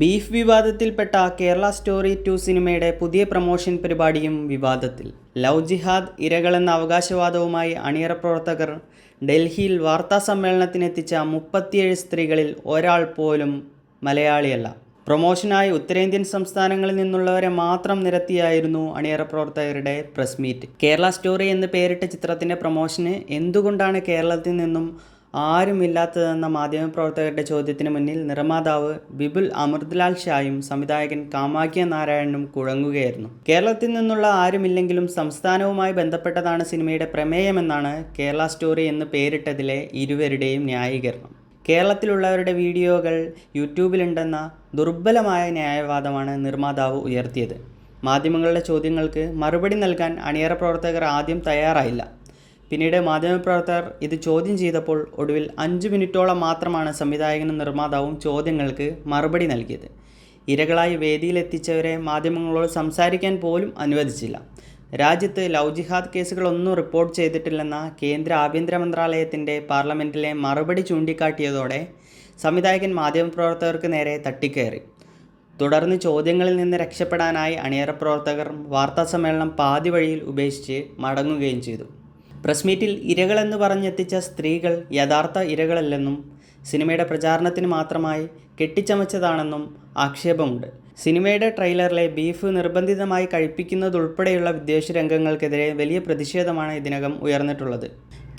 Beef വിവാദത്തിൽപ്പെട്ട Kerala story 2 സിനിമയുടെ പുതിയ promotion പരിപാടിയും വിവാദത്തിൽ. ലവ് ജിഹാദ് ഇരകളെന്ന അവകാശവാദവുമായി അണിയറ പ്രവർത്തകർ ഡൽഹിയിൽ വാർത്താസമ്മേളനത്തിനെത്തിച്ച 37 സ്ത്രീകളിൽ ഒരാൾ പോലും മലയാളിയല്ല. പ്രമോഷനായി ഉത്തരേന്ത്യൻ സംസ്ഥാനങ്ങളിൽ നിന്നുള്ളവരെ മാത്രം നിരത്തിയായിരുന്നു അണിയറ പ്രവർത്തകരുടെ പ്രസ് മീറ്റ്. കേരള സ്റ്റോറി എന്ന് പേരിട്ട ചിത്രത്തിൻ്റെ പ്രമോഷന് എന്തുകൊണ്ടാണ് കേരളത്തിൽ നിന്നും ആരുമില്ലാത്തതെന്ന മാധ്യമപ്രവർത്തകരുടെ ചോദ്യത്തിന് മുന്നിൽ നിർമ്മാതാവ് വിപുൽ അമൃത്ലാൽ ഷായും സംവിധായകൻ കാമാഖ്യ നാരായണനും കുഴങ്ങുകയായിരുന്നു. കേരളത്തിൽ നിന്നുള്ള ആരുമില്ലെങ്കിലും സംസ്ഥാനവുമായി ബന്ധപ്പെട്ടതാണ് സിനിമയുടെ പ്രമേയമെന്നാണ് കേരള സ്റ്റോറി എന്ന് പേരിട്ടതിലെ ഇരുവരുടെയും ന്യായീകരണം. കേരളത്തിലുള്ളവരുടെ വീഡിയോകൾ യൂട്യൂബിലുണ്ടെന്ന ദുർബലമായ ന്യായവാദമാണ് നിർമ്മാതാവ് ഉയർത്തിയത്. മാധ്യമങ്ങളുടെ ചോദ്യങ്ങൾക്ക് മറുപടി നൽകാൻ അണിയറ പ്രവർത്തകർ ആദ്യം തയ്യാറായില്ല. പിന്നീട് മാധ്യമപ്രവർത്തകർ ഇത് ചോദ്യം ചെയ്തപ്പോൾ ഒടുവിൽ 5 മിനിറ്റോളം മാത്രമാണ് സംവിധായകനും നിർമ്മാതാവും ചോദ്യങ്ങൾക്ക് മറുപടി നൽകിയത്. ഇരകളായി വേദിയിലെത്തിച്ചവരെ മാധ്യമങ്ങളോട് സംസാരിക്കാൻ പോലും അനുവദിച്ചില്ല. രാജ്യത്ത് ലവ് ജിഹാദ് കേസുകളൊന്നും റിപ്പോർട്ട് ചെയ്തിട്ടില്ലെന്ന കേന്ദ്ര ആഭ്യന്തര മന്ത്രാലയത്തിൻ്റെ പാർലമെൻറ്റിലെ മറുപടി ചൂണ്ടിക്കാട്ടിയതോടെ സംവിധായകൻ മാധ്യമപ്രവർത്തകർക്ക് നേരെ തട്ടിക്കയറി. തുടർന്ന് ചോദ്യങ്ങളിൽ നിന്ന് രക്ഷപ്പെടാനായി അണിയറ പ്രവർത്തകർ വാർത്താസമ്മേളനം പാതി വഴിയിൽ ഉപേക്ഷിച്ച് മടങ്ങുകയും ചെയ്തു. പ്രസ് മീറ്റിൽ ഇരകളെന്ന് പറഞ്ഞെത്തിച്ച സ്ത്രീകൾ യഥാർത്ഥ ഇരകളല്ലെന്നും സിനിമയുടെ പ്രചാരണത്തിന് മാത്രമായി കെട്ടിച്ചമച്ചതാണെന്നും ആക്ഷേപമുണ്ട്. സിനിമയുടെ ട്രെയിലറിലെ ബീഫ് നിർബന്ധിതമായി കഴിപ്പിക്കുന്നതുൾപ്പെടെയുള്ള വിദ്വേഷ രംഗങ്ങൾക്കെതിരെ വലിയ പ്രതിഷേധമാണ് ഇതിനകം ഉയർന്നിട്ടുള്ളത്.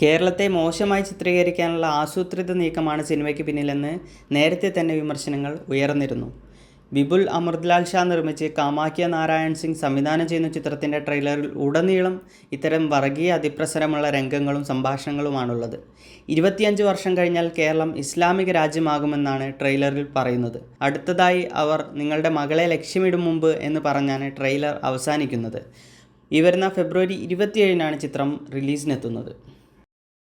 കേരളത്തെ മോശമായി ചിത്രീകരിക്കാനുള്ള ആസൂത്രിത നീക്കമാണ് സിനിമയ്ക്ക് പിന്നിലെന്ന് നേരത്തെ തന്നെ വിമർശനങ്ങൾ ഉയർന്നിരുന്നു. വിപുൽ അമൃത്ലാൽ ഷാ നിർമ്മിച്ച് കാമാഖ്യ നാരായൺ സിംഗ് സംവിധാനം ചെയ്യുന്ന ചിത്രത്തിൻ്റെ ട്രെയിലറിൽ ഉടനീളം ഇത്തരം വർഗീയ അതിപ്രസരമുള്ള രംഗങ്ങളും സംഭാഷണങ്ങളുമാണുള്ളത്. 25 വർഷം കഴിഞ്ഞാൽ കേരളം ഇസ്ലാമിക രാജ്യമാകുമെന്നാണ് ട്രെയിലറിൽ പറയുന്നത്. അടുത്തതായി അവർ നിങ്ങളുടെ മകളെ ലക്ഷ്യമിടും മുമ്പ് എന്ന് പറഞ്ഞാണ് ട്രെയിലർ അവസാനിക്കുന്നത്. ഈ വരുന്ന ഫെബ്രുവരി 27-നാണ് ചിത്രം റിലീസിനെത്തുന്നത്.